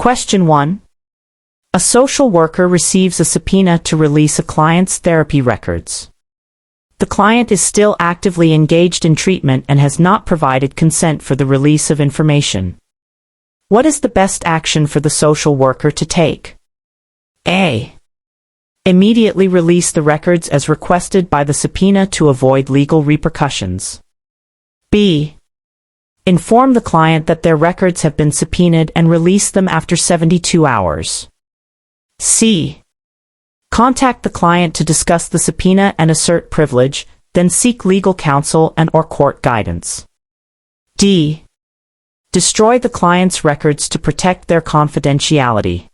Question 1. A social worker receives a subpoena to release a client's therapy records. The client is still actively engaged in treatment and has not provided consent for the release of information. What is the best action for the social worker to take? A. Immediately release the records as requested by the subpoena to avoid legal repercussions. B. Inform the client that their records have been subpoenaed and release them after 72 hours. C. Contact the client to discuss the subpoena and assert privilege, then seek legal counsel and/or court guidance. D. Destroy the client's records to protect their confidentiality.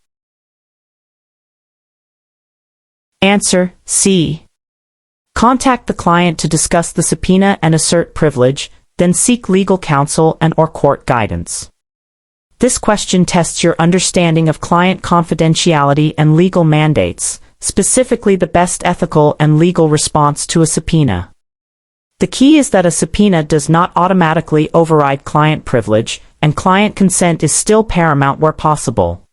Answer: C. Contact the client to discuss the subpoena and assert privilege, then seek legal counsel and/or court guidance. This question tests your understanding of client confidentiality and legal mandates, specifically the best ethical and legal response to a subpoena. The key is that a subpoena does not automatically override client privilege, and client consent is still paramount where possible.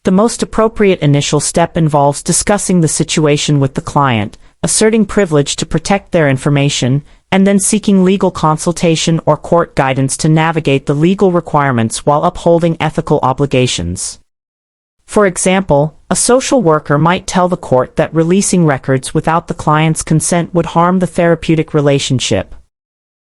The most appropriate initial step involves discussing the situation with the client, asserting privilege to protect their information, and then seeking legal consultation or court guidance to navigate the legal requirements while upholding ethical obligations. For example, a social worker might tell the court that releasing records without the client's consent would harm the therapeutic relationship.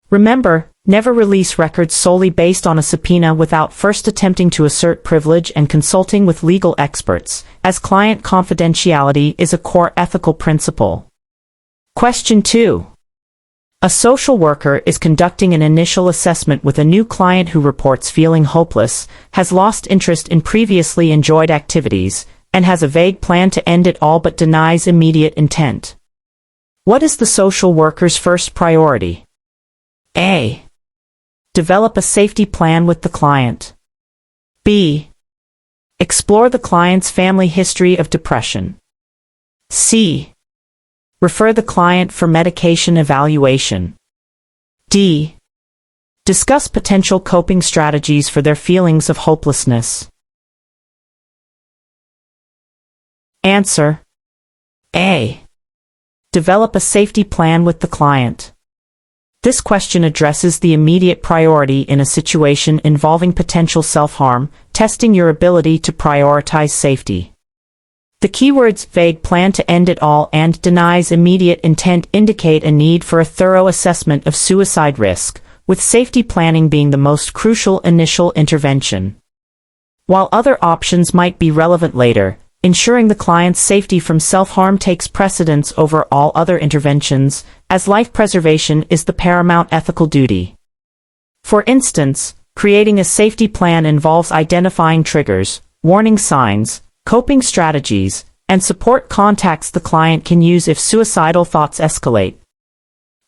Remember, never release records solely based on a subpoena without first attempting to assert privilege and consulting with legal experts, as client confidentiality is a core ethical principle. Question 2. A social worker is conducting an initial assessment with a new client who reports feeling hopeless, has lost interest in previously enjoyed activities, and has a vague plan to end it all but denies immediate intent. What is the social worker's first priority? A. Develop a safety plan with the client. B. Explore the client's family history of depression. C. Refer the client for medication evaluation. D. Discuss potential coping strategies for their feelings of hopelessness. Answer: A. Develop a safety plan with the client. This question addresses the immediate priority in a situation involving potential self-harm, testing your ability to prioritize safety. The keywords vague plan to end it all and denies immediate intent indicate a need for a thorough assessment of suicide risk, with safety planning being the most crucial initial intervention. While other options might be relevant later, ensuring the client's safety from self-harm takes precedence over all other interventions, as life preservation is the paramount ethical duty. For instance, creating a safety plan involves identifying triggers, warning signs, coping strategies, and support contacts the client can use if suicidal thoughts escalate.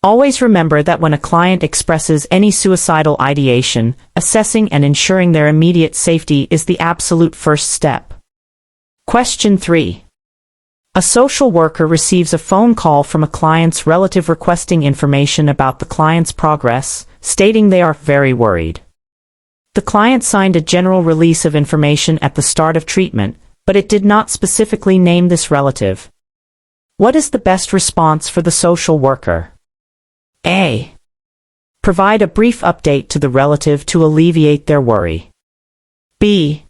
Always remember that when a client expresses any suicidal ideation, assessing and ensuring their immediate safety is the absolute first step. Question 3. A social worker receives a phone call from a client's relative requesting information about the client's progress, stating they are very worried. The client signed a general release of information at the start of treatment, but it did not specifically name this relative. What is the best response for the social worker? A. Provide a brief update to the relative to alleviate their worry. B.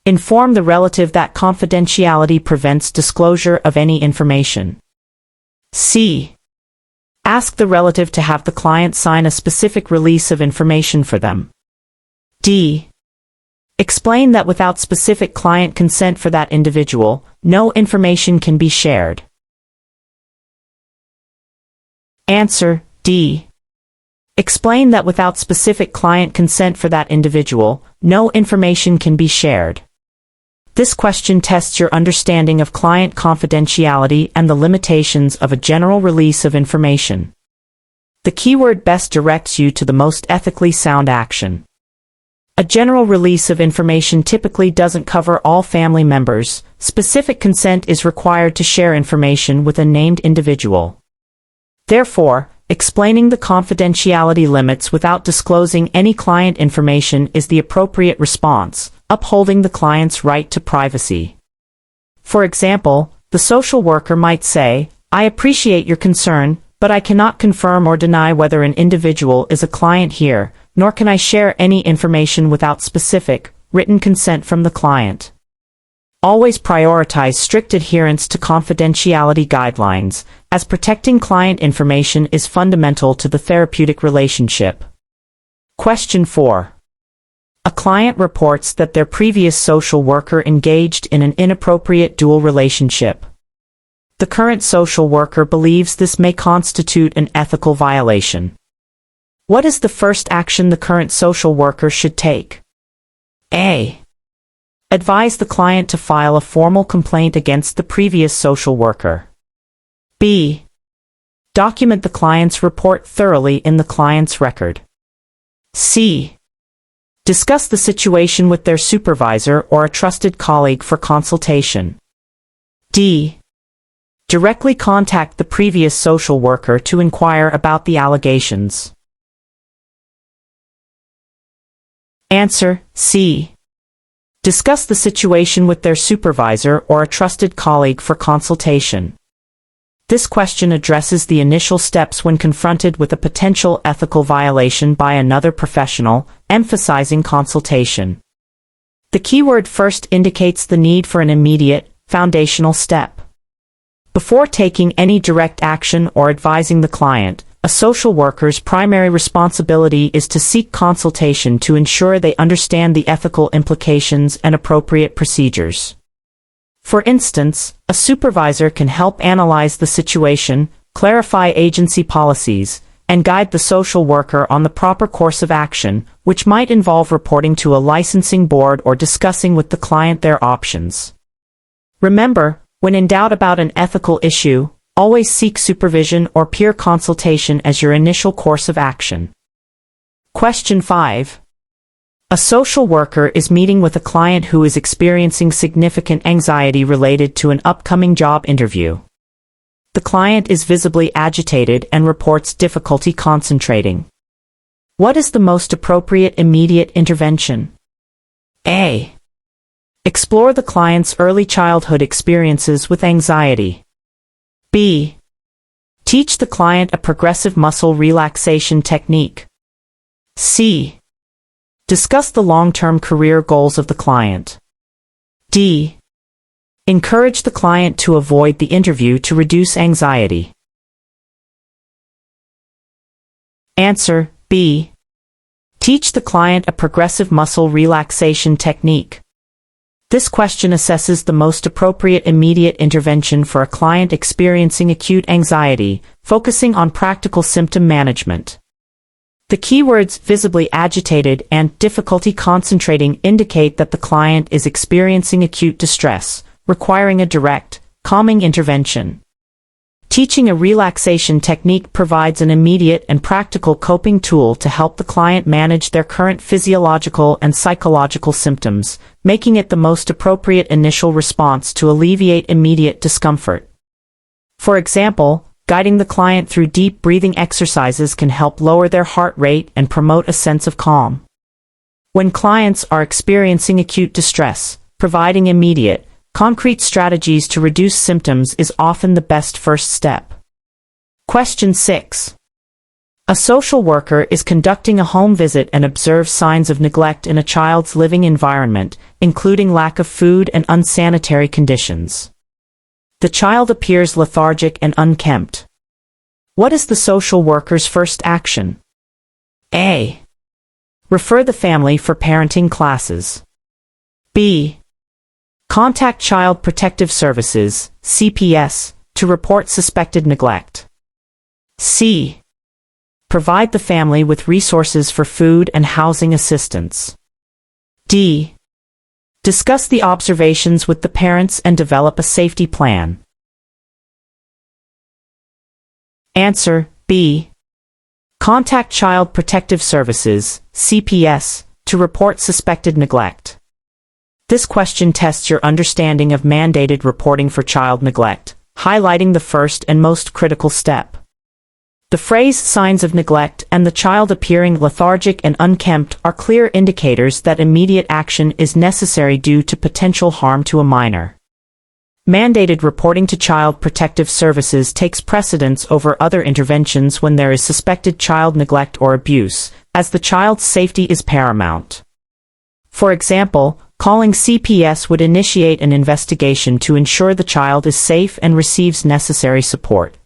Inform the relative that confidentiality prevents disclosure of any information. C. Ask the relative to have the client sign a specific release of information for them. D. Explain that without specific client consent for that individual, no information can be shared. Answer: D. Explain that without specific client consent for that individual, no information can be shared. This question tests your understanding of client confidentiality and the limitations of a general release of information. The keyword best directs you to the most ethically sound action. A general release of information typically doesn't cover all family members. Specific consent is required to share information with a named individual. Therefore, explaining the confidentiality limits without disclosing any client information is the appropriate response, upholding the client's right to privacy. For example, the social worker might say, "I appreciate your concern, but I cannot confirm or deny whether an individual is a client here, nor can I share any information without specific, written consent from the client." Always prioritize strict adherence to confidentiality guidelines, as protecting client information is fundamental to the therapeutic relationship. Question 4. A client reports that their previous social worker engaged in an inappropriate dual relationship. The current social worker believes this may constitute an ethical violation. What is the first action the current social worker should take? A. Advise the client to file a formal complaint against the previous social worker. B. Document the client's report thoroughly in the client's record. C. Discuss the situation with their supervisor or a trusted colleague for consultation. D. Directly contact the previous social worker to inquire about the allegations. Answer: C. Discuss the situation with their supervisor or a trusted colleague for consultation. This question addresses the initial steps when confronted with a potential ethical violation by another professional, emphasizing consultation. The keyword first indicates the need for an immediate, foundational step. Before taking any direct action or advising the client, a social worker's primary responsibility is to seek consultation to ensure they understand the ethical implications and appropriate procedures. For instance, a supervisor can help analyze the situation, clarify agency policies, and guide the social worker on the proper course of action, which might involve reporting to a licensing board or discussing with the client their options. Remember, when in doubt about an ethical issue, always seek supervision or peer consultation as your initial course of action. Question 5. A social worker is meeting with a client who is experiencing significant anxiety related to an upcoming job interview. The client is visibly agitated and reports difficulty concentrating. What is the most appropriate immediate intervention? A. Explore the client's early childhood experiences with anxiety. B. Teach the client a progressive muscle relaxation technique. C. Discuss the long-term career goals of the client. D. Encourage the client to avoid the interview to reduce anxiety. Answer: B. Teach the client a progressive muscle relaxation technique. This question assesses the most appropriate immediate intervention for a client experiencing acute anxiety, focusing on practical symptom management. The keywords visibly agitated and difficulty concentrating indicate that the client is experiencing acute distress, requiring a direct, calming intervention. Teaching a relaxation technique provides an immediate and practical coping tool to help the client manage their current physiological and psychological symptoms, making it the most appropriate initial response to alleviate immediate discomfort. For example, guiding the client through deep breathing exercises can help lower their heart rate and promote a sense of calm. When clients are experiencing acute distress, providing immediate, concrete strategies to reduce symptoms is often the best first step. Question 6. A social worker is conducting a home visit and observes signs of neglect in a child's living environment, including lack of food and unsanitary conditions. The child appears lethargic and unkempt. What is the social worker's first action? A. Refer the family for parenting classes. B. Contact Child Protective Services, CPS, to report suspected neglect. C. Provide the family with resources for food and housing assistance. D. Discuss the observations with the parents and develop a safety plan. Answer: B. Contact Child Protective Services, CPS, to report suspected neglect. This question tests your understanding of mandated reporting for child neglect, highlighting the first and most critical step. The phrase signs of neglect and the child appearing lethargic and unkempt are clear indicators that immediate action is necessary due to potential harm to a minor. Mandated reporting to Child Protective Services takes precedence over other interventions when there is suspected child neglect or abuse, as the child's safety is paramount. For example, calling CPS would initiate an investigation to ensure the child is safe and receives necessary support.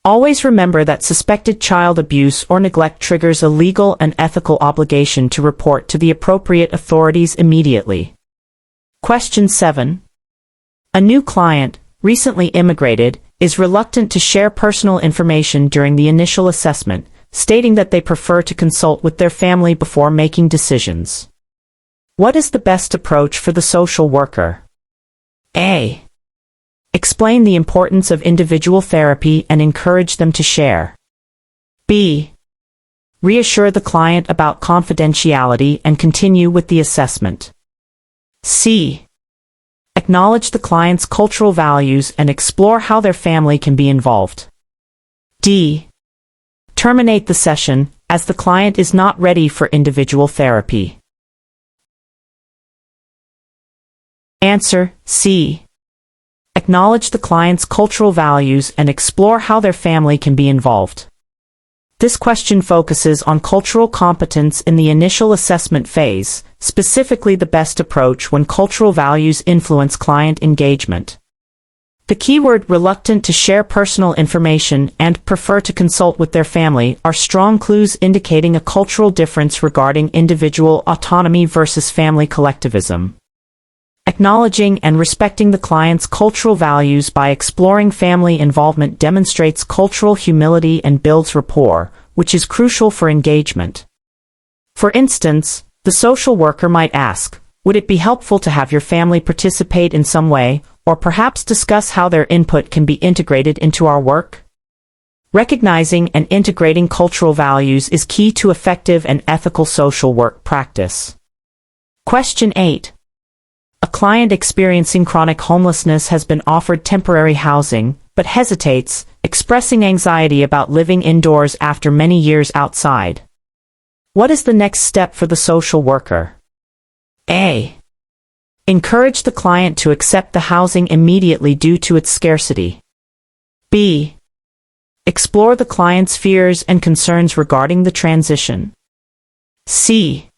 Always remember that suspected child abuse or neglect triggers a legal and ethical obligation to report to the appropriate authorities immediately. Question 7. A new client, recently immigrated, is reluctant to share personal information during the initial assessment, stating that they prefer to consult with their family before making decisions. What is the best approach for the social worker? A. Explain the importance of individual therapy and encourage them to share. B. Reassure the client about confidentiality and continue with the assessment. C. Acknowledge the client's cultural values and explore how their family can be involved. D. Terminate the session, as the client is not ready for individual therapy. Answer: C. Acknowledge the client's cultural values and explore how their family can be involved. This question focuses on cultural competence in the initial assessment phase, specifically the best approach when cultural values influence client engagement. The keyword reluctant to share personal information and prefer to consult with their family are strong clues indicating a cultural difference regarding individual autonomy versus family collectivism. Acknowledging and respecting the client's cultural values by exploring family involvement demonstrates cultural humility and builds rapport, which is crucial for engagement. For instance, the social worker might ask, "Would it be helpful to have your family participate in some way, or perhaps discuss how their input can be integrated into our work?" Recognizing and integrating cultural values is key to effective and ethical social work practice. Question 8. A client experiencing chronic homelessness has been offered temporary housing, but hesitates, expressing anxiety about living indoors after many years outside. What is the next step for the social worker? A. Encourage the client to accept the housing immediately due to its scarcity. B. Explore the client's fears and concerns regarding the transition. C.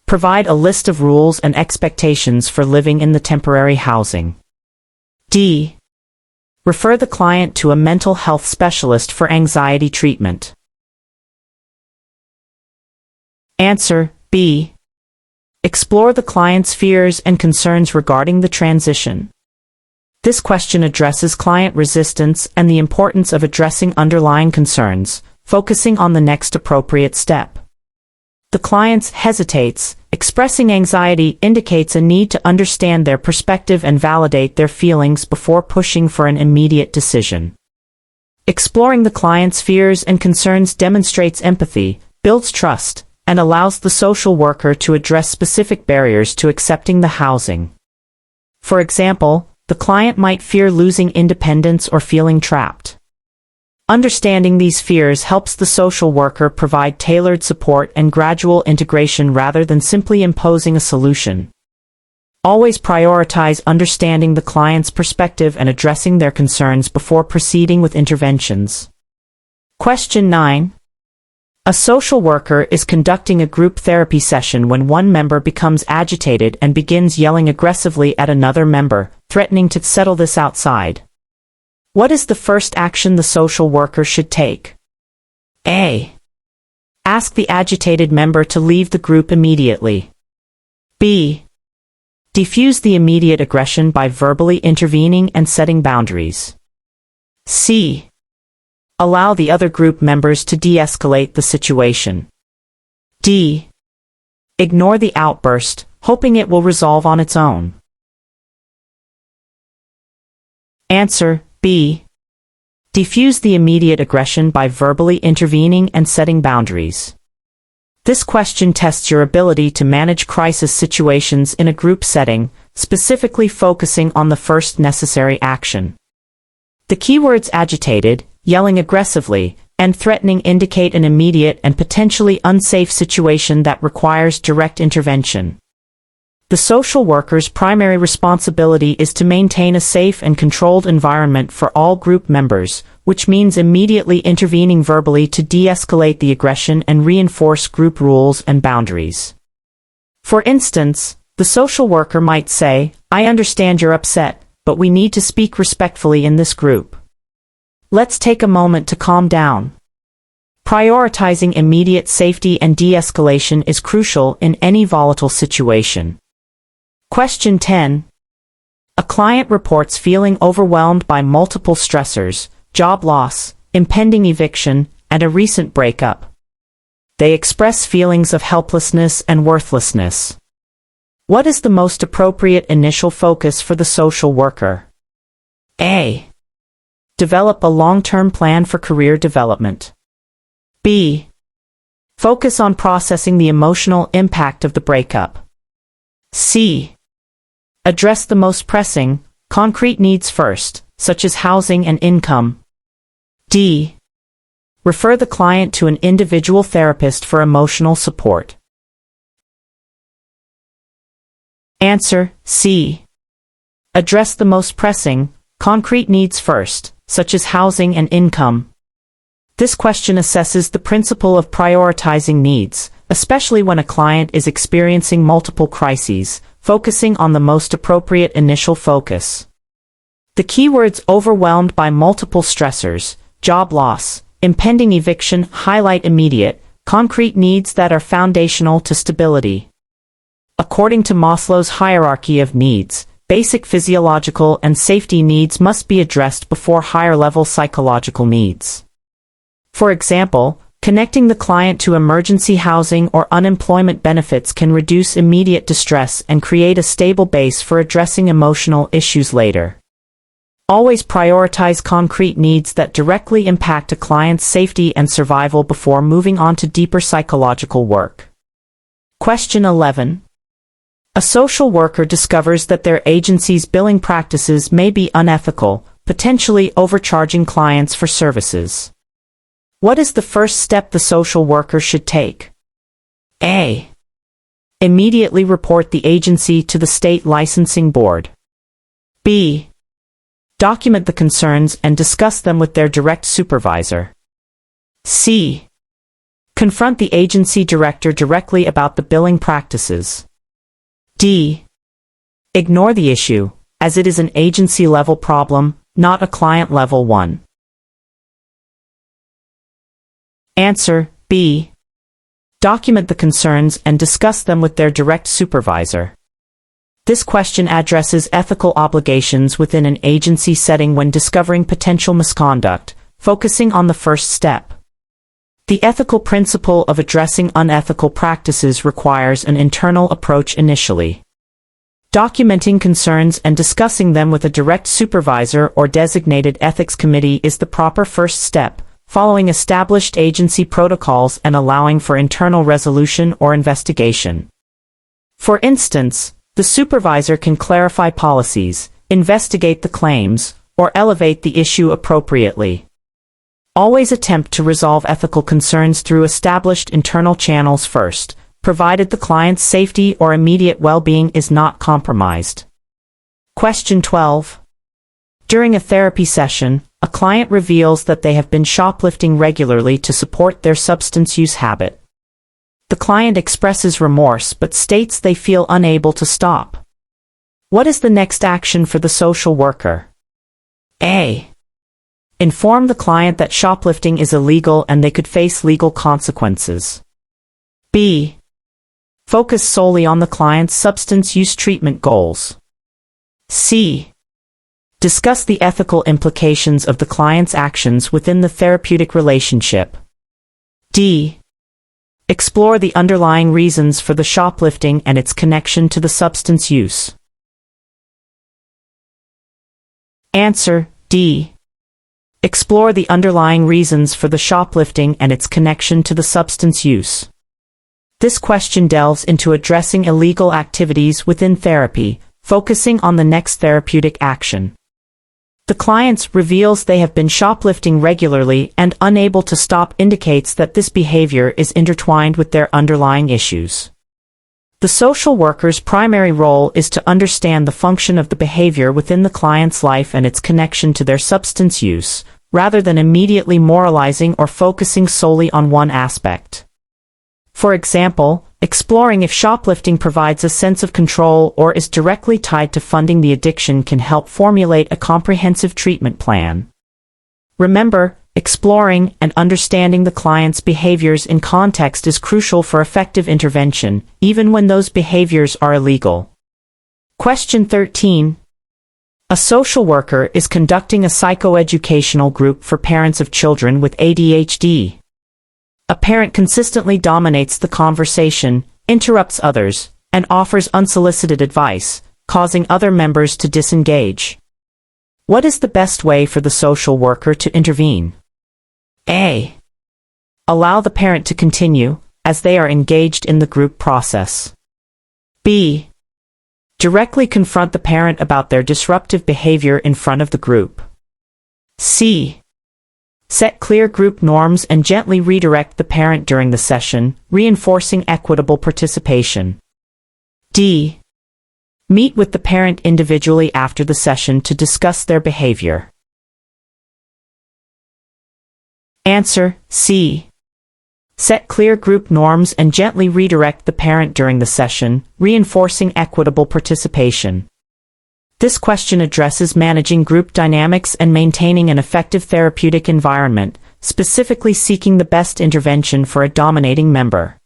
Provide a list of rules and expectations for living in the temporary housing. D. Refer the client to a mental health specialist for anxiety treatment. Answer: B. Explore the client's fears and concerns regarding the transition. This question addresses client resistance and the importance of addressing underlying concerns, focusing on the next appropriate step. The client hesitates, expressing anxiety indicates a need to understand their perspective and validate their feelings before pushing for an immediate decision. Exploring the client's fears and concerns demonstrates empathy, builds trust, and allows the social worker to address specific barriers to accepting the housing. For example, the client might fear losing independence or feeling trapped. Understanding these fears helps the social worker provide tailored support and gradual integration rather than simply imposing a solution. Always prioritize understanding the client's perspective and addressing their concerns before proceeding with interventions. Question 9. A social worker is conducting a group therapy session when one member becomes agitated and begins yelling aggressively at another member, threatening to settle this outside. What is the first action the social worker should take? A. Ask the agitated member to leave the group immediately. B. Defuse the immediate aggression by verbally intervening and setting boundaries. C. Allow the other group members to de-escalate the situation. D. Ignore the outburst, hoping it will resolve on its own. Answer: B. Defuse the immediate aggression by verbally intervening and setting boundaries. This question tests your ability to manage crisis situations in a group setting, specifically focusing on the first necessary action. The keywords agitated, yelling aggressively, and threatening indicate an immediate and potentially unsafe situation that requires direct intervention. The social worker's primary responsibility is to maintain a safe and controlled environment for all group members, which means immediately intervening verbally to de-escalate the aggression and reinforce group rules and boundaries. For instance, the social worker might say, "I understand you're upset, but we need to speak respectfully in this group. Let's take a moment to calm down." Prioritizing immediate safety and de-escalation is crucial in any volatile situation. Question 10. A client reports feeling overwhelmed by multiple stressors, job loss, impending eviction, and a recent breakup. They express feelings of helplessness and worthlessness. What is the most appropriate initial focus for the social worker? A. Develop a long-term plan for career development. B. Focus on processing the emotional impact of the breakup. C. Address the most pressing, concrete needs first, such as housing and income. D. Refer the client to an individual therapist for emotional support. Answer: C. Address the most pressing, concrete needs first, such as housing and income. This question assesses the principle of prioritizing needs, especially when a client is experiencing multiple crises, focusing on the most appropriate initial focus. The keywords overwhelmed by multiple stressors, job loss, impending eviction highlight immediate, concrete needs that are foundational to stability. According to Maslow's hierarchy of needs, basic physiological and safety needs must be addressed before higher-level psychological needs. For example, connecting the client to emergency housing or unemployment benefits can reduce immediate distress and create a stable base for addressing emotional issues later. Always prioritize concrete needs that directly impact a client's safety and survival before moving on to deeper psychological work. Question 11. A social worker discovers that their agency's billing practices may be unethical, potentially overcharging clients for services. What is the first step the social worker should take? A. Immediately report the agency to the state licensing board. B. Document the concerns and discuss them with their direct supervisor. C. Confront the agency director directly about the billing practices. D. Ignore the issue, as it is an agency-level problem, not a client-level one. Answer: B. Document the concerns and discuss them with their direct supervisor. This question addresses ethical obligations within an agency setting when discovering potential misconduct, focusing on the first step. The ethical principle of addressing unethical practices requires an internal approach initially. Documenting concerns and discussing them with a direct supervisor or designated ethics committee is the proper first step, following established agency protocols and allowing for internal resolution or investigation. For instance, the supervisor can clarify policies, investigate the claims, or elevate the issue appropriately. Always attempt to resolve ethical concerns through established internal channels first, provided the client's safety or immediate well-being is not compromised. Question 12. During a therapy session, a client reveals that they have been shoplifting regularly to support their substance use habit. The client expresses remorse but states they feel unable to stop. What is the next action for the social worker? A. Inform the client that shoplifting is illegal and they could face legal consequences. B. Focus solely on the client's substance use treatment goals. C. Discuss the ethical implications of the client's actions within the therapeutic relationship. D. Explore the underlying reasons for the shoplifting and its connection to the substance use. Answer: D. Explore the underlying reasons for the shoplifting and its connection to the substance use. This question delves into addressing illegal activities within therapy, focusing on the next therapeutic action. The client reveals they have been shoplifting regularly and unable to stop indicates that this behavior is intertwined with their underlying issues. The social worker's primary role is to understand the function of the behavior within the client's life and its connection to their substance use, rather than immediately moralizing or focusing solely on one aspect. For example, exploring if shoplifting provides a sense of control or is directly tied to funding the addiction can help formulate a comprehensive treatment plan. Remember, exploring and understanding the client's behaviors in context is crucial for effective intervention, even when those behaviors are illegal. Question 13. A social worker is conducting a psychoeducational group for parents of children with ADHD. A parent consistently dominates the conversation, interrupts others, and offers unsolicited advice, causing other members to disengage. What is the best way for the social worker to intervene? A. Allow the parent to continue, as they are engaged in the group process. B. Directly confront the parent about their disruptive behavior in front of the group. C. Set clear group norms and gently redirect the parent during the session, reinforcing equitable participation. D. Meet with the parent individually after the session to discuss their behavior. Answer: C. Set clear group norms and gently redirect the parent during the session, reinforcing equitable participation. This question addresses managing group dynamics and maintaining an effective therapeutic environment, specifically seeking the best intervention for a dominating member.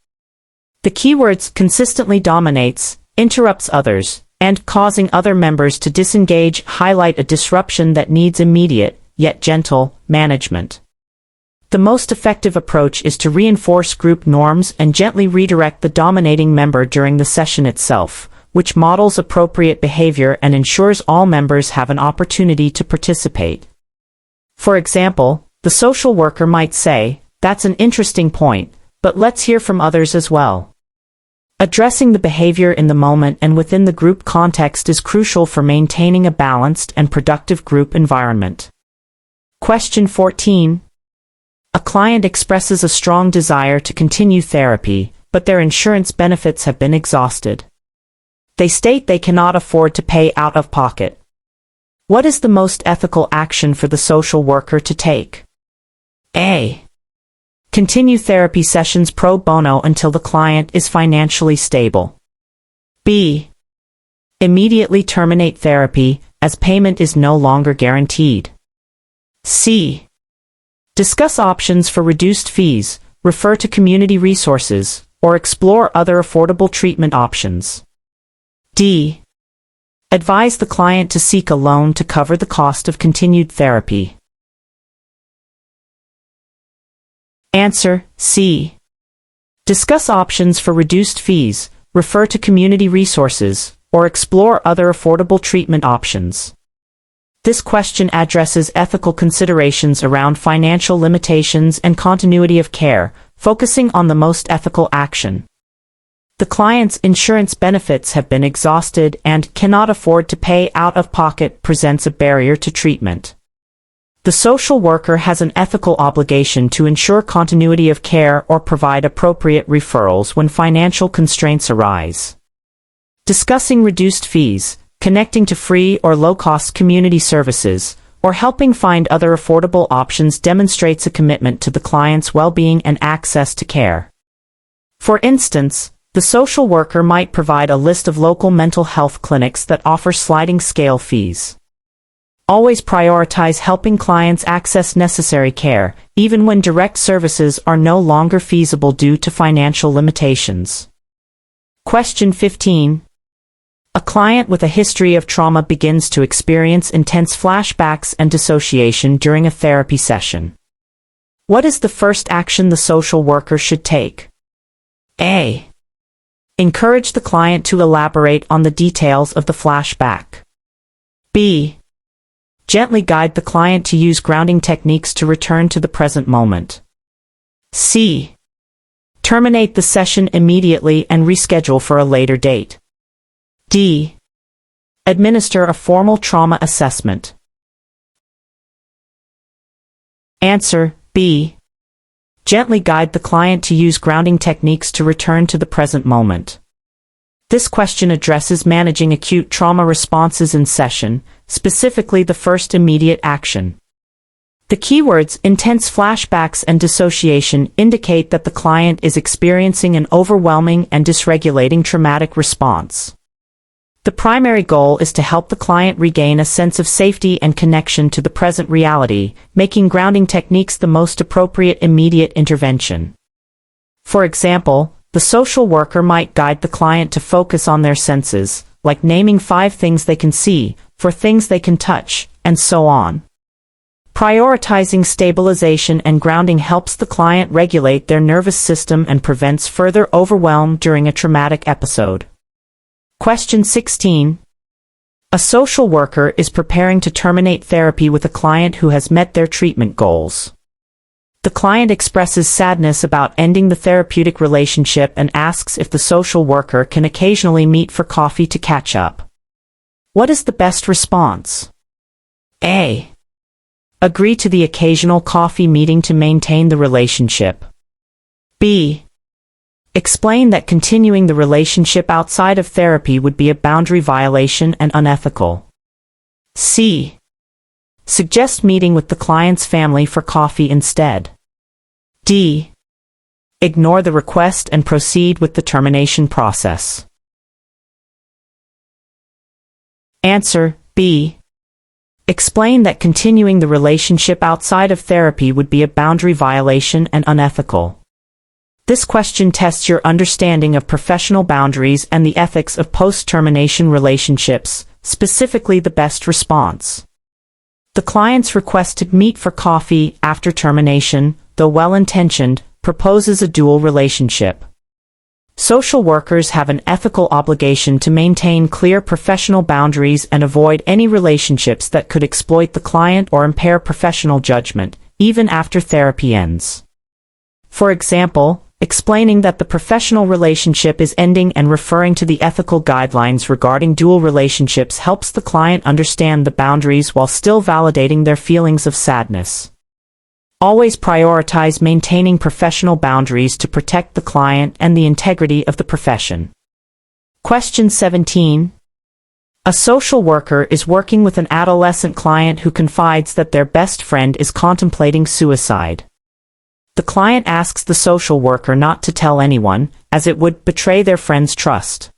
The keywords consistently dominates, interrupts others, and causing other members to disengage highlight a disruption that needs immediate, yet gentle, management. The most effective approach is to reinforce group norms and gently redirect the dominating member during the session itself, which models appropriate behavior and ensures all members have an opportunity to participate. For example, the social worker might say, "That's an interesting point, but let's hear from others as well." Addressing the behavior in the moment and within the group context is crucial for maintaining a balanced and productive group environment. Question 14. A client expresses a strong desire to continue therapy, but their insurance benefits have been exhausted. They state they cannot afford to pay out of pocket. What is the most ethical action for the social worker to take? A. Continue therapy sessions pro bono until the client is financially stable. B. Immediately terminate therapy, as payment is no longer guaranteed. C. Discuss options for reduced fees, refer to community resources, or explore other affordable treatment options. D. Advise the client to seek a loan to cover the cost of continued therapy. Answer: C. Discuss options for reduced fees, refer to community resources, or explore other affordable treatment options. This question addresses ethical considerations around financial limitations and continuity of care, focusing on the most ethical action. The client's insurance benefits have been exhausted and cannot afford to pay out of pocket presents a barrier to treatment. The social worker has an ethical obligation to ensure continuity of care or provide appropriate referrals when financial constraints arise. Discussing reduced fees, connecting to free or low-cost community services, or helping find other affordable options demonstrates a commitment to the client's well-being and access to care. For instance, the social worker might provide a list of local mental health clinics that offer sliding scale fees. Always prioritize helping clients access necessary care, even when direct services are no longer feasible due to financial limitations. Question 15. A client with a history of trauma begins to experience intense flashbacks and dissociation during a therapy session. What is the first action the social worker should take? A. Encourage the client to elaborate on the details of the flashback. B. Gently guide the client to use grounding techniques to return to the present moment. C. Terminate the session immediately and reschedule for a later date. D. Administer a formal trauma assessment. Answer B. Gently guide the client to use grounding techniques to return to the present moment. This question addresses managing acute trauma responses in session, specifically the first immediate action. The keywords intense flashbacks and dissociation indicate that the client is experiencing an overwhelming and dysregulating traumatic response. The primary goal is to help the client regain a sense of safety and connection to the present reality, making grounding techniques the most appropriate immediate intervention. For example, the social worker might guide the client to focus on their senses, like naming 5 things they can see, 4 things they can touch, and so on. Prioritizing stabilization and grounding helps the client regulate their nervous system and prevents further overwhelm during a traumatic episode. Question 16. A social worker is preparing to terminate therapy with a client who has met their treatment goals. The client expresses sadness about ending the therapeutic relationship and asks if the social worker can occasionally meet for coffee to catch up. What is the best response? A. Agree to the occasional coffee meeting to maintain the relationship. B. Explain that continuing the relationship outside of therapy would be a boundary violation and unethical. C. Suggest meeting with the client's family for coffee instead. D. Ignore the request and proceed with the termination process. Answer B. Explain that continuing the relationship outside of therapy would be a boundary violation and unethical. This question tests your understanding of professional boundaries and the ethics of post-termination relationships, specifically the best response. The client's request to meet for coffee after termination, though well-intentioned, proposes a dual relationship. Social workers have an ethical obligation to maintain clear professional boundaries and avoid any relationships that could exploit the client or impair professional judgment, even after therapy ends. For example, explaining that the professional relationship is ending and referring to the ethical guidelines regarding dual relationships helps the client understand the boundaries while still validating their feelings of sadness. Always prioritize maintaining professional boundaries to protect the client and the integrity of the profession. Question 17. A social worker is working with an adolescent client who confides that their best friend is contemplating suicide. The client asks the social worker not to tell anyone, as it would betray their friend's trust.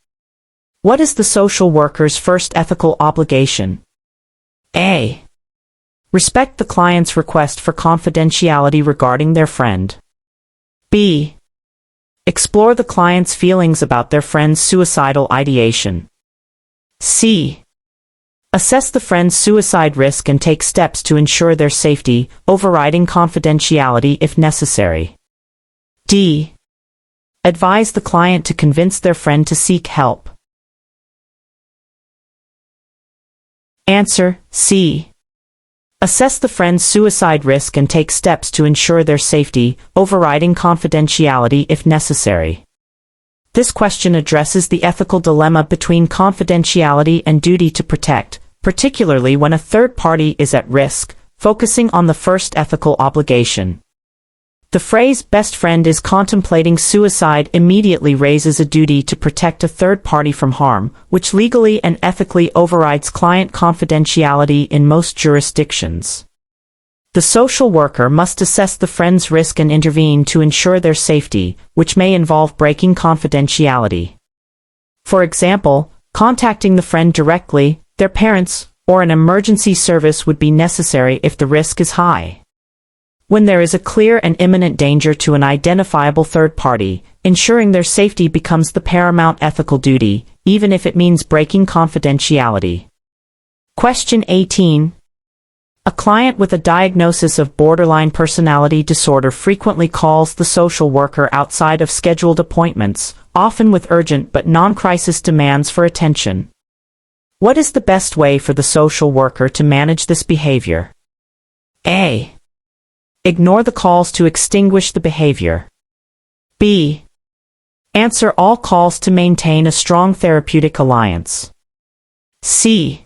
What is the social worker's first ethical obligation? A. Respect the client's request for confidentiality regarding their friend. B. Explore the client's feelings about their friend's suicidal ideation. C. Assess the friend's suicide risk and take steps to ensure their safety, overriding confidentiality if necessary. D. Advise the client to convince their friend to seek help. Answer C. Assess the friend's suicide risk and take steps to ensure their safety, overriding confidentiality if necessary. This question addresses the ethical dilemma between confidentiality and duty to protect, particularly when a third party is at risk, focusing on the first ethical obligation. The phrase "best friend is contemplating suicide" immediately raises a duty to protect a third party from harm, which legally and ethically overrides client confidentiality in most jurisdictions. The social worker must assess the friend's risk and intervene to ensure their safety, which may involve breaking confidentiality. For example, contacting the friend directly, their parents, or an emergency service would be necessary if the risk is high. When there is a clear and imminent danger to an identifiable third party, ensuring their safety becomes the paramount ethical duty, even if it means breaking confidentiality. Question 18. A client with a diagnosis of borderline personality disorder frequently calls the social worker outside of scheduled appointments, often with urgent but non-crisis demands for attention. What is the best way for the social worker to manage this behavior? A. Ignore the calls to extinguish the behavior. B. Answer all calls to maintain a strong therapeutic alliance. C.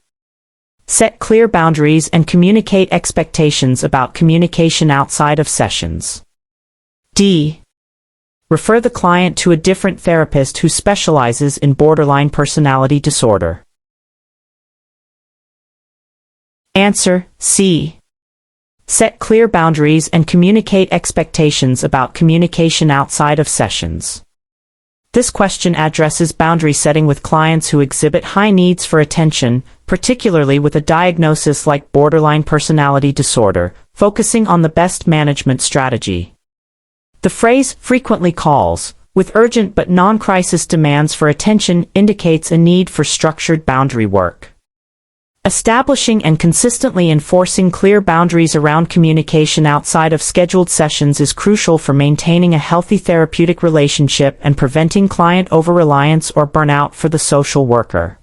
Set clear boundaries and communicate expectations about communication outside of sessions. D. Refer the client to a different therapist who specializes in borderline personality disorder. Answer: C. Set clear boundaries and communicate expectations about communication outside of sessions. This question addresses boundary setting with clients who exhibit high needs for attention, particularly with a diagnosis like borderline personality disorder, focusing on the best management strategy. The phrase "frequently calls," with urgent but non-crisis demands for attention, indicates a need for structured boundary work. Establishing and consistently enforcing clear boundaries around communication outside of scheduled sessions is crucial for maintaining a healthy therapeutic relationship and preventing client over-reliance or burnout for the social worker.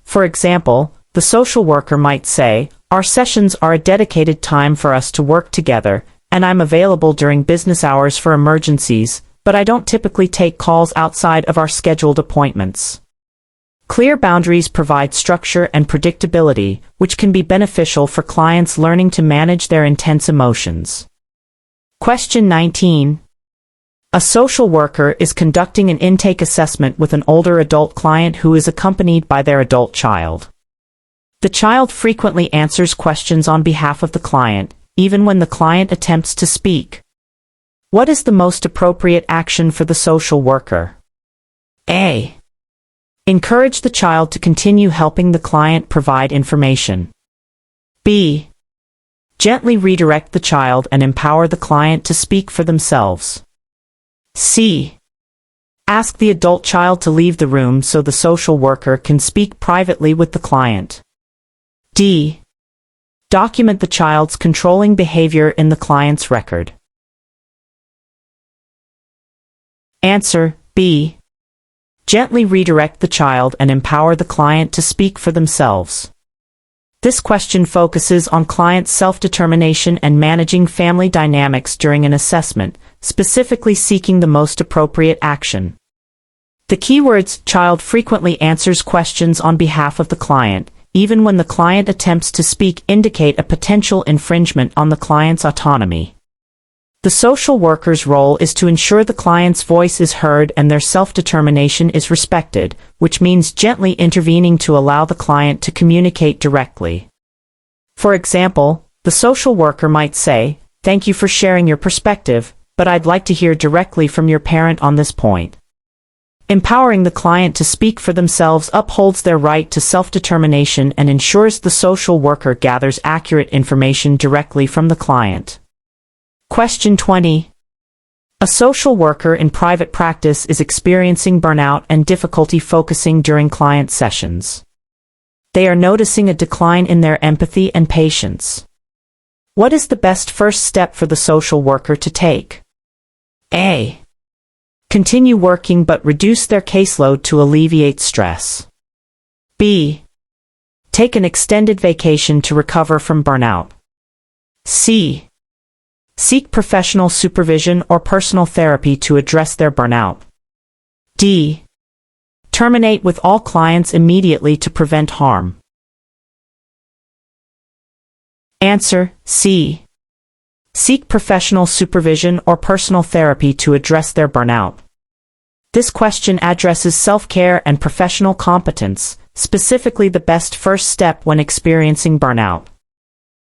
For example, the social worker might say, "Our sessions are a dedicated time for us to work together, and I'm available during business hours for emergencies, but I don't typically take calls outside of our scheduled appointments." Clear boundaries provide structure and predictability, which can be beneficial for clients learning to manage their intense emotions. Question 19. A social worker is conducting an intake assessment with an older adult client who is accompanied by their adult child. The child frequently answers questions on behalf of the client, even when the client attempts to speak. What is the most appropriate action for the social worker? A. Encourage the child to continue helping the client provide information. B. Gently redirect the child and empower the client to speak for themselves. C. Ask the adult child to leave the room so the social worker can speak privately with the client. D. Document the child's controlling behavior in the client's record. Answer: B. Gently redirect the child and empower the client to speak for themselves. This question focuses on client self-determination and managing family dynamics during an assessment, specifically seeking the most appropriate action. The keywords "child frequently answers questions on behalf of the client," even when the client attempts to speak, indicate a potential infringement on the client's autonomy. The social worker's role is to ensure the client's voice is heard and their self-determination is respected, which means gently intervening to allow the client to communicate directly. For example, the social worker might say, "Thank you for sharing your perspective, but I'd like to hear directly from your parent on this point." Empowering the client to speak for themselves upholds their right to self-determination and ensures the social worker gathers accurate information directly from the client. Question 20. A social worker in private practice is experiencing burnout and difficulty focusing during client sessions. They are noticing a decline in their empathy and patience. What is the best first step for the social worker to take? A. Continue working but reduce their caseload to alleviate stress. B. Take an extended vacation to recover from burnout. C. Seek professional supervision or personal therapy to address their burnout. D. Terminate with all clients immediately to prevent harm. Answer: C. Seek professional supervision or personal therapy to address their burnout. This question addresses self-care and professional competence, specifically the best first step when experiencing burnout.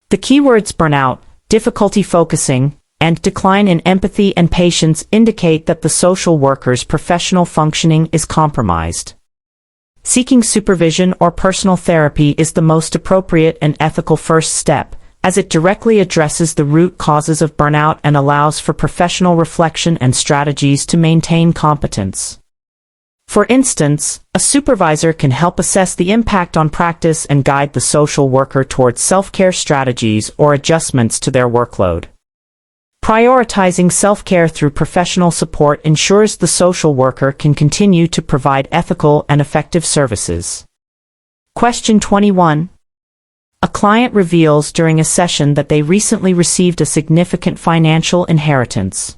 The keywords burnout, difficulty focusing, and decline in empathy and patience indicate that the social worker's professional functioning is compromised. Seeking supervision or personal therapy is the most appropriate and ethical first step, as it directly addresses the root causes of burnout and allows for professional reflection and strategies to maintain competence. For instance, a supervisor can help assess the impact on practice and guide the social worker towards self-care strategies or adjustments to their workload. Prioritizing self-care through professional support ensures the social worker can continue to provide ethical and effective services. Question 21. A client reveals during a session that they recently received a significant financial inheritance.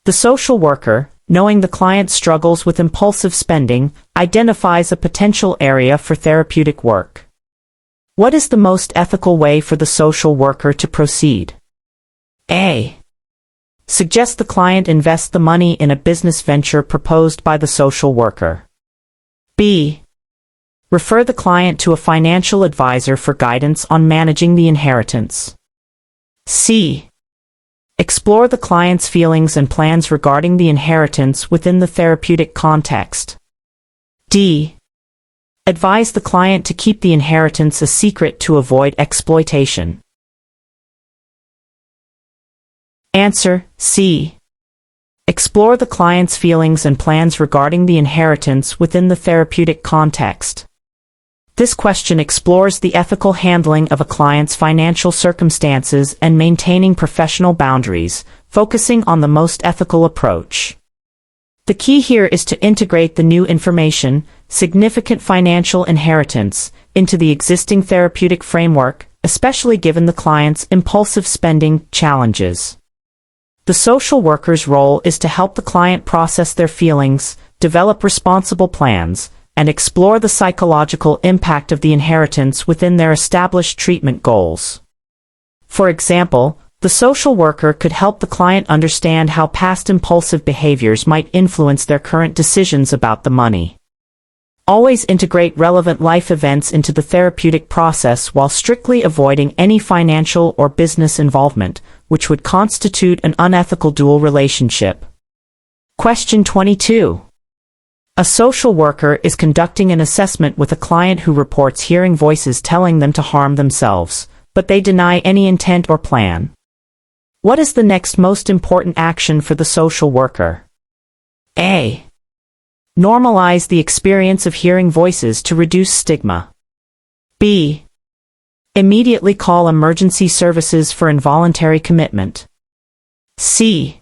The social worker, knowing the client struggles with impulsive spending, identifies a potential area for therapeutic work. What is the most ethical way for the social worker to proceed? A. Suggest the client invest the money in a business venture proposed by the social worker. B. Refer the client to a financial advisor for guidance on managing the inheritance. C. Explore the client's feelings and plans regarding the inheritance within the therapeutic context. D. Advise the client to keep the inheritance a secret to avoid exploitation. Answer: C. Explore the client's feelings and plans regarding the inheritance within the therapeutic context. This question explores the ethical handling of a client's financial circumstances and maintaining professional boundaries, focusing on the most ethical approach. The key here is to integrate the new information, significant financial inheritance, into the existing therapeutic framework, especially given the client's impulsive spending challenges. The social worker's role is to help the client process their feelings, develop responsible plans, and explore the psychological impact of the inheritance within their established treatment goals. For example, the social worker could help the client understand how past impulsive behaviors might influence their current decisions about the money. Always integrate relevant life events into the therapeutic process while strictly avoiding any financial or business involvement, which would constitute an unethical dual relationship. Question 22. A social worker is conducting an assessment with a client who reports hearing voices telling them to harm themselves, but they deny any intent or plan. What is the next most important action for the social worker? A. Normalize the experience of hearing voices to reduce stigma. B. Immediately call emergency services for involuntary commitment. C.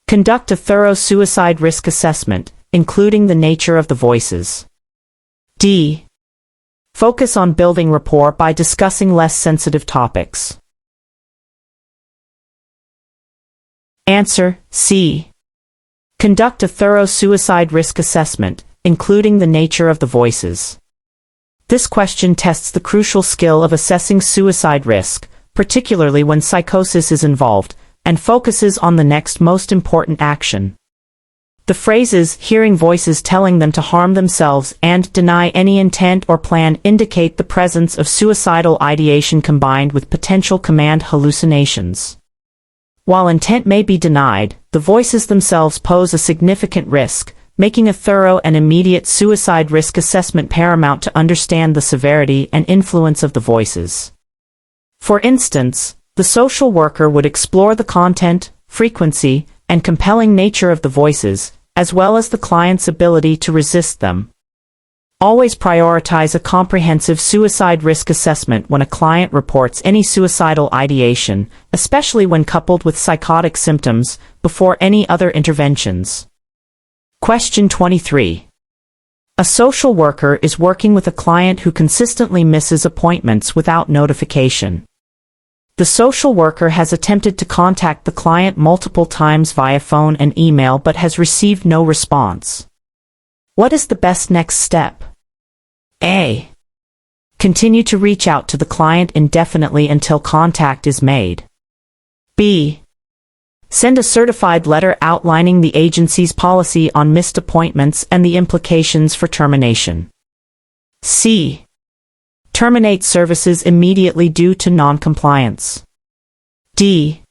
Conduct a thorough suicide risk assessment, including the nature of the voices. D. Focus on building rapport by discussing less sensitive topics. Answer: C. Conduct a thorough suicide risk assessment, including the nature of the voices. This question tests the crucial skill of assessing suicide risk, particularly when psychosis is involved, and focuses on the next most important action. The phrases "hearing voices telling them to harm themselves" and "deny any intent or plan" indicate the presence of suicidal ideation combined with potential command hallucinations. While intent may be denied, the voices themselves pose a significant risk, making a thorough and immediate suicide risk assessment paramount to understand the severity and influence of the voices. For instance, the social worker would explore the content, frequency, and compelling nature of the voices, as well as the client's ability to resist them. Always prioritize a comprehensive suicide risk assessment when a client reports any suicidal ideation, especially when coupled with psychotic symptoms, before any other interventions. Question 23. A social worker is working with a client who consistently misses appointments without notification. The social worker has attempted to contact the client multiple times via phone and email but has received no response. What is the best next step? A. Continue to reach out to the client indefinitely until contact is made. B. Send a certified letter outlining the agency's policy on missed appointments and the implications for termination. C. Terminate services immediately due to non-compliance. D.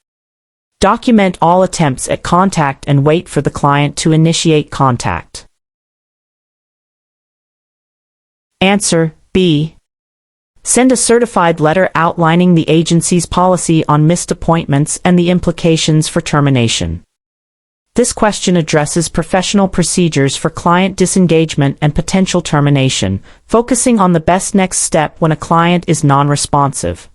Document all attempts at contact and wait for the client to initiate contact. Answer: B. Send a certified letter outlining the agency's policy on missed appointments and the implications for termination. This question addresses professional procedures for client disengagement and potential termination, focusing on the best next step when a client is non-responsive.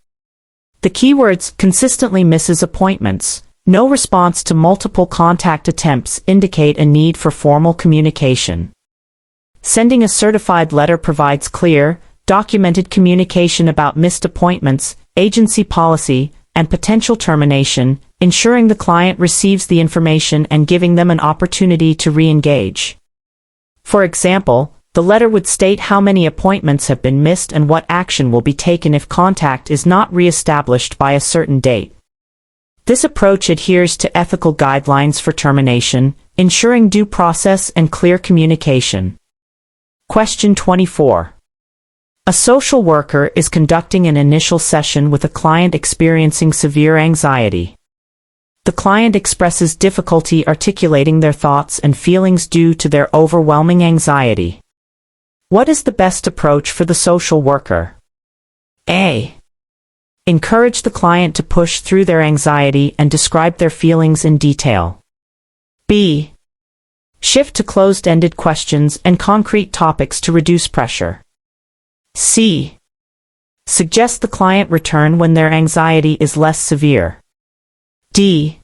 The keywords "consistently misses appointments," "no response to multiple contact attempts" indicate a need for formal communication. Sending a certified letter provides clear, documented communication about missed appointments, agency policy, and potential termination, ensuring the client receives the information and giving them an opportunity to re-engage. For example, The letter would state how many appointments have been missed and what action will be taken if contact is not re-established by a certain date. This approach adheres to ethical guidelines for termination, ensuring due process and clear communication. Question 24. A social worker is conducting an initial session with a client experiencing severe anxiety. The client expresses difficulty articulating their thoughts and feelings due to their overwhelming anxiety. What is the best approach for the social worker? A. Encourage the client to push through their anxiety and describe their feelings in detail. B. Shift to closed-ended questions and concrete topics to reduce pressure. C. Suggest the client return when their anxiety is less severe. D.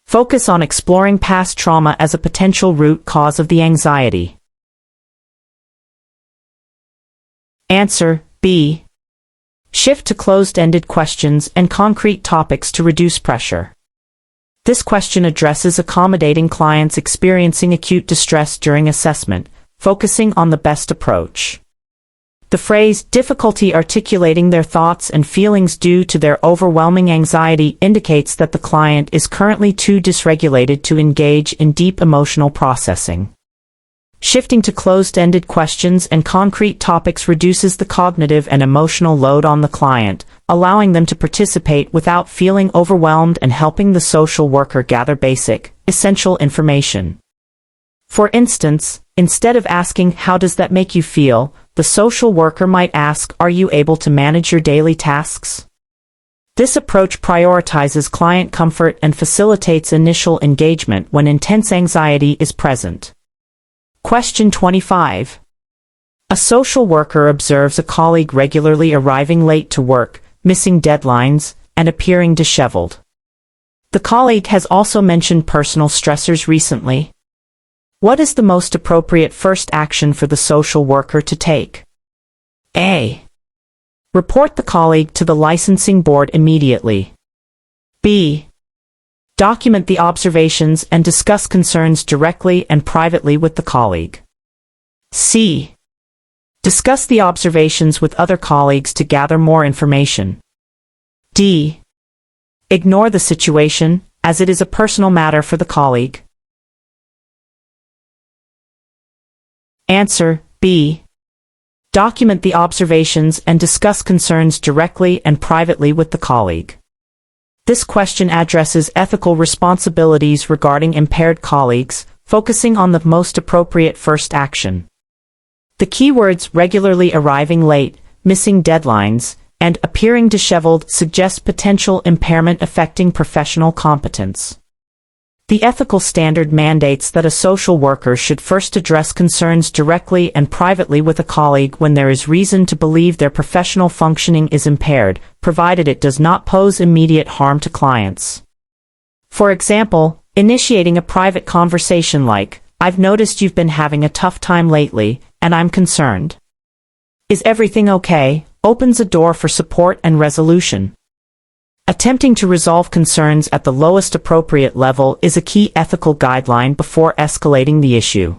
Focus on exploring past trauma as a potential root cause of the anxiety. Answer: B. Shift to closed-ended questions and concrete topics to reduce pressure. This question addresses accommodating clients experiencing acute distress during assessment, focusing on the best approach. The phrase "difficulty articulating their thoughts and feelings due to their overwhelming anxiety" indicates that the client is currently too dysregulated to engage in deep emotional processing. Shifting to closed-ended questions and concrete topics reduces the cognitive and emotional load on the client, allowing them to participate without feeling overwhelmed and helping the social worker gather basic, essential information. For instance, instead of asking, "How does that make you feel?" the social worker might ask, "Are you able to manage your daily tasks?" This approach prioritizes client comfort and facilitates initial engagement when intense anxiety is present. Question 25. A social worker observes a colleague regularly arriving late to work, missing deadlines, and appearing disheveled. The colleague has also mentioned personal stressors recently. What is the most appropriate first action for the social worker to take? A. Report the colleague to the licensing board immediately. B. Document the observations and discuss concerns directly and privately with the colleague. C. Discuss the observations with other colleagues to gather more information. D. Ignore the situation, as it is a personal matter for the colleague. Answer: B. Document the observations and discuss concerns directly and privately with the colleague. This question addresses ethical responsibilities regarding impaired colleagues, focusing on the most appropriate first action. The keywords "regularly arriving late," "missing deadlines," and "appearing disheveled" suggest potential impairment affecting professional competence. The ethical standard mandates that a social worker should first address concerns directly and privately with a colleague when there is reason to believe their professional functioning is impaired, provided it does not pose immediate harm to clients. For example, initiating a private conversation like, "I've noticed you've been having a tough time lately, and I'm concerned. Is everything okay?" opens a door for support and resolution. Attempting to resolve concerns at the lowest appropriate level is a key ethical guideline before escalating the issue.